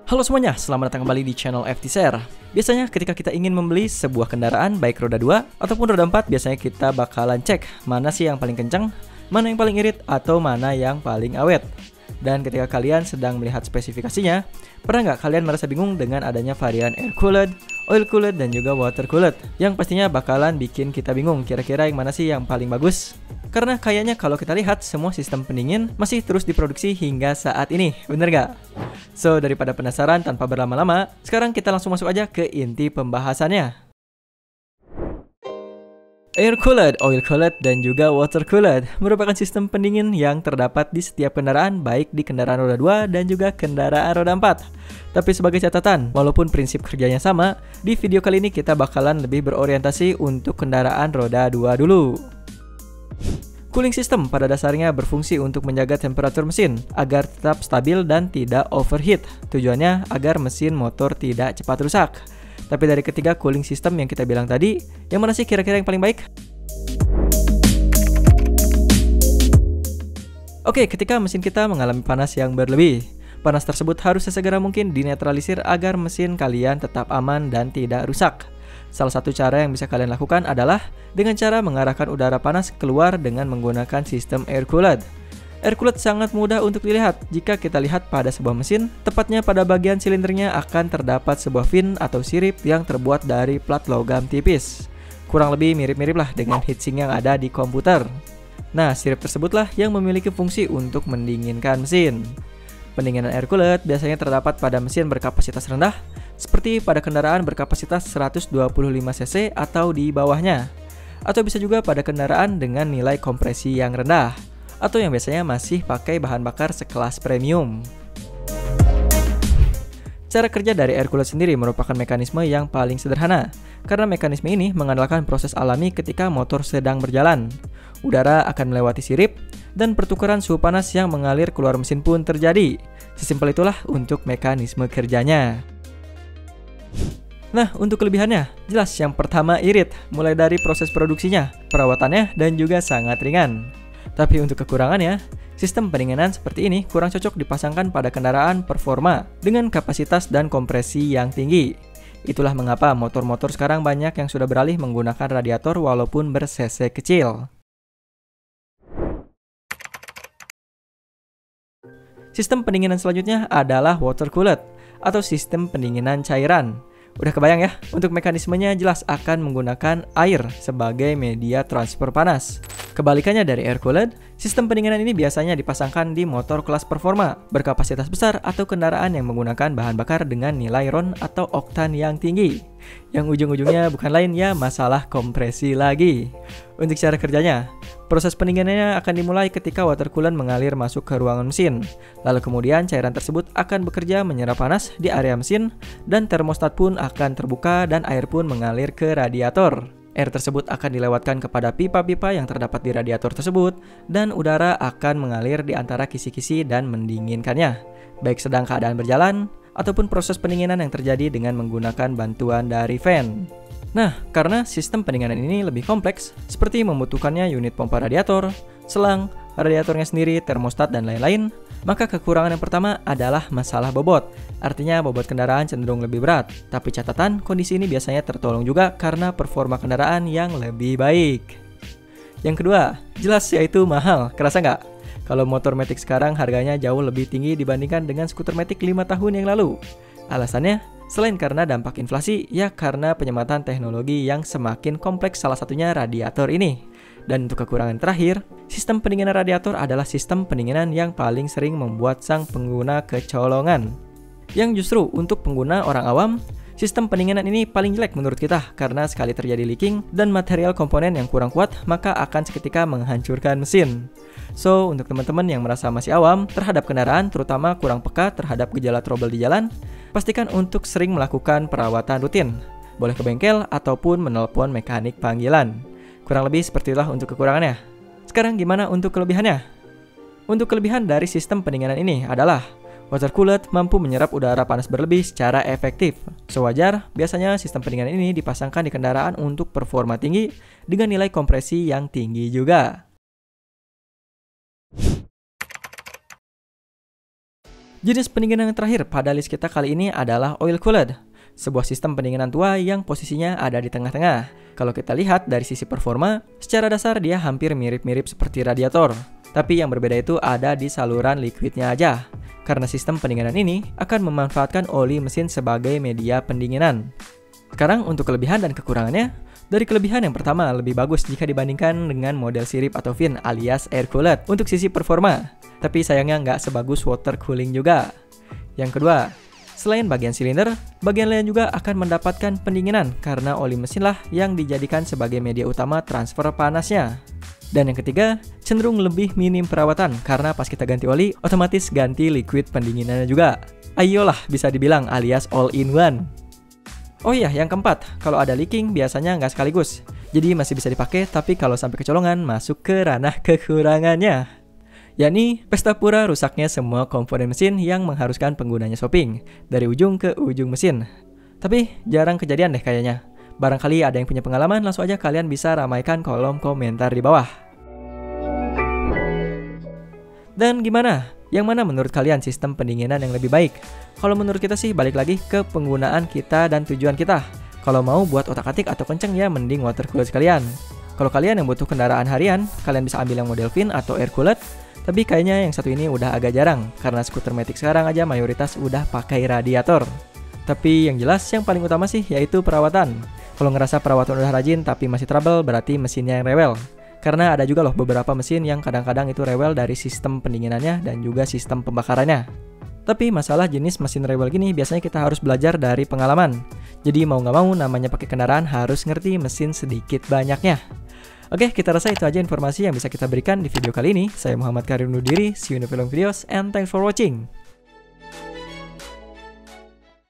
Halo semuanya, selamat datang kembali di channel FT Share. Biasanya ketika kita ingin membeli sebuah kendaraan baik roda 2 ataupun roda 4, biasanya kita bakalan cek mana sih yang paling kencang, mana yang paling irit, atau mana yang paling awet. Dan ketika kalian sedang melihat spesifikasinya, pernah nggak kalian merasa bingung dengan adanya varian air cooled, oil cooled, dan juga water cooled, yang pastinya bakalan bikin kita bingung kira-kira yang mana sih yang paling bagus? Karena kayaknya kalau kita lihat semua sistem pendingin masih terus diproduksi hingga saat ini, bener nggak? So, daripada penasaran tanpa berlama-lama, sekarang kita langsung masuk aja ke inti pembahasannya. Air cooled, oil cooled, dan juga water cooled merupakan sistem pendingin yang terdapat di setiap kendaraan, baik di kendaraan roda 2 dan juga kendaraan roda 4. Tapi sebagai catatan, walaupun prinsip kerjanya sama, di video kali ini kita bakalan lebih berorientasi untuk kendaraan roda 2 dulu. Cooling system pada dasarnya berfungsi untuk menjaga temperatur mesin agar tetap stabil dan tidak overheat. Tujuannya agar mesin motor tidak cepat rusak. Tapi dari ketiga cooling system yang kita bilang tadi, yang mana sih kira-kira yang paling baik? Oke, ketika mesin kita mengalami panas yang berlebih, panas tersebut harus sesegera mungkin dinetralisir agar mesin kalian tetap aman dan tidak rusak. Salah satu cara yang bisa kalian lakukan adalah dengan cara mengarahkan udara panas keluar dengan menggunakan sistem air cooled. Air cooled sangat mudah untuk dilihat. Jika kita lihat pada sebuah mesin, tepatnya pada bagian silindernya akan terdapat sebuah fin atau sirip yang terbuat dari plat logam tipis. Kurang lebih mirip-mirip lah dengan heatsink yang ada di komputer. Nah, sirip tersebutlah yang memiliki fungsi untuk mendinginkan mesin. Pendinginan air cooled biasanya terdapat pada mesin berkapasitas rendah, seperti pada kendaraan berkapasitas 125 cc atau di bawahnya. Atau bisa juga pada kendaraan dengan nilai kompresi yang rendah, atau yang biasanya masih pakai bahan bakar sekelas premium. Cara kerja dari air cooled sendiri merupakan mekanisme yang paling sederhana, karena mekanisme ini mengandalkan proses alami ketika motor sedang berjalan. Udara akan melewati sirip, dan pertukaran suhu panas yang mengalir keluar mesin pun terjadi. Sesimpel itulah untuk mekanisme kerjanya. Nah, untuk kelebihannya, jelas yang pertama irit, mulai dari proses produksinya, perawatannya, dan juga sangat ringan. Tapi untuk kekurangannya, sistem pendinginan seperti ini kurang cocok dipasangkan pada kendaraan performa dengan kapasitas dan kompresi yang tinggi. Itulah mengapa motor-motor sekarang banyak yang sudah beralih menggunakan radiator walaupun ber-cc kecil. Sistem pendinginan selanjutnya adalah water cooled atau sistem pendinginan cairan. Udah kebayang ya, untuk mekanismenya jelas akan menggunakan air sebagai media transfer panas. Kebalikannya dari air cooled, sistem pendinginan ini biasanya dipasangkan di motor kelas performa, berkapasitas besar atau kendaraan yang menggunakan bahan bakar dengan nilai RON atau oktan yang tinggi. Yang ujung-ujungnya bukan lain ya masalah kompresi lagi. Untuk cara kerjanya, proses pendinginannya akan dimulai ketika water coolant mengalir masuk ke ruangan mesin. Lalu kemudian cairan tersebut akan bekerja menyerap panas di area mesin dan termostat pun akan terbuka dan air pun mengalir ke radiator. Air tersebut akan dilewatkan kepada pipa-pipa yang terdapat di radiator tersebut dan udara akan mengalir di antara kisi-kisi dan mendinginkannya, baik sedang keadaan berjalan ataupun proses pendinginan yang terjadi dengan menggunakan bantuan dari fan. Nah, karena sistem pendinginan ini lebih kompleks, seperti membutuhkannya unit pompa radiator, selang, radiatornya sendiri, termostat, dan lain-lain, maka kekurangan yang pertama adalah masalah bobot. Artinya bobot kendaraan cenderung lebih berat. Tapi catatan, kondisi ini biasanya tertolong juga karena performa kendaraan yang lebih baik. Yang kedua, jelas yaitu mahal. Kerasa nggak? Kalau motor Matic sekarang harganya jauh lebih tinggi dibandingkan dengan skuter Matic 5 tahun yang lalu. Alasannya, selain karena dampak inflasi, ya karena penyematan teknologi yang semakin kompleks, salah satunya radiator ini. Dan untuk kekurangan terakhir, sistem pendinginan radiator adalah sistem pendinginan yang paling sering membuat sang pengguna kecolongan. Yang justru untuk pengguna orang awam, sistem pendinginan ini paling jelek menurut kita karena sekali terjadi leaking dan material komponen yang kurang kuat, maka akan seketika menghancurkan mesin. So, untuk teman-teman yang merasa masih awam terhadap kendaraan, terutama kurang peka terhadap gejala trouble di jalan, pastikan untuk sering melakukan perawatan rutin. Boleh ke bengkel ataupun menelpon mekanik panggilan. Kurang lebih seperti itulah untuk kekurangannya. Sekarang gimana untuk kelebihannya? Untuk kelebihan dari sistem pendinginan ini adalah water cooled mampu menyerap udara panas berlebih secara efektif. Sewajar, biasanya sistem pendinginan ini dipasangkan di kendaraan untuk performa tinggi dengan nilai kompresi yang tinggi juga. Jenis pendinginan yang terakhir pada list kita kali ini adalah oil cooled, sebuah sistem pendinginan tua yang posisinya ada di tengah-tengah. Kalau kita lihat dari sisi performa, secara dasar dia hampir mirip-mirip seperti radiator. Tapi yang berbeda itu ada di saluran liquidnya aja. Karena sistem pendinginan ini akan memanfaatkan oli mesin sebagai media pendinginan. Sekarang untuk kelebihan dan kekurangannya. Dari kelebihan yang pertama, lebih bagus jika dibandingkan dengan model sirip atau fin alias air cooled untuk sisi performa. Tapi sayangnya nggak sebagus water cooling juga. Yang kedua, selain bagian silinder, bagian lain juga akan mendapatkan pendinginan karena oli mesin lah yang dijadikan sebagai media utama transfer panasnya. Dan yang ketiga, cenderung lebih minim perawatan karena pas kita ganti oli, otomatis ganti liquid pendinginannya juga. Ayolah bisa dibilang alias all in one. Oh iya, yang keempat, kalau ada leaking biasanya nggak sekaligus. Jadi masih bisa dipakai, tapi kalau sampai kecolongan masuk ke ranah kekurangannya. Yakni, pesta pura rusaknya semua komponen mesin yang mengharuskan penggunanya swapping dari ujung ke ujung mesin. Tapi jarang kejadian deh kayaknya. Barangkali ada yang punya pengalaman, langsung aja kalian bisa ramaikan kolom komentar di bawah. Dan gimana? Yang mana menurut kalian sistem pendinginan yang lebih baik? Kalau menurut kita sih balik lagi ke penggunaan kita dan tujuan kita. Kalau mau buat otak-atik atau kenceng ya mending water cooled sekalian. Kalau kalian yang butuh kendaraan harian, kalian bisa ambil yang model fin atau air cooled. Tapi kayaknya yang satu ini udah agak jarang, karena skuter matic sekarang aja mayoritas udah pakai radiator. Tapi yang jelas yang paling utama sih yaitu perawatan. Kalau ngerasa perawatan udah rajin tapi masih trouble, berarti mesinnya yang rewel. Karena ada juga loh beberapa mesin yang kadang-kadang itu rewel dari sistem pendinginannya dan juga sistem pembakarannya. Tapi masalah jenis mesin rewel gini biasanya kita harus belajar dari pengalaman. Jadi mau nggak mau namanya pakai kendaraan harus ngerti mesin sedikit banyaknya. Oke, kita rasa itu aja informasi yang bisa kita berikan di video kali ini. Saya Muhammad Karim undur diri, see you in the following videos, and thanks for watching.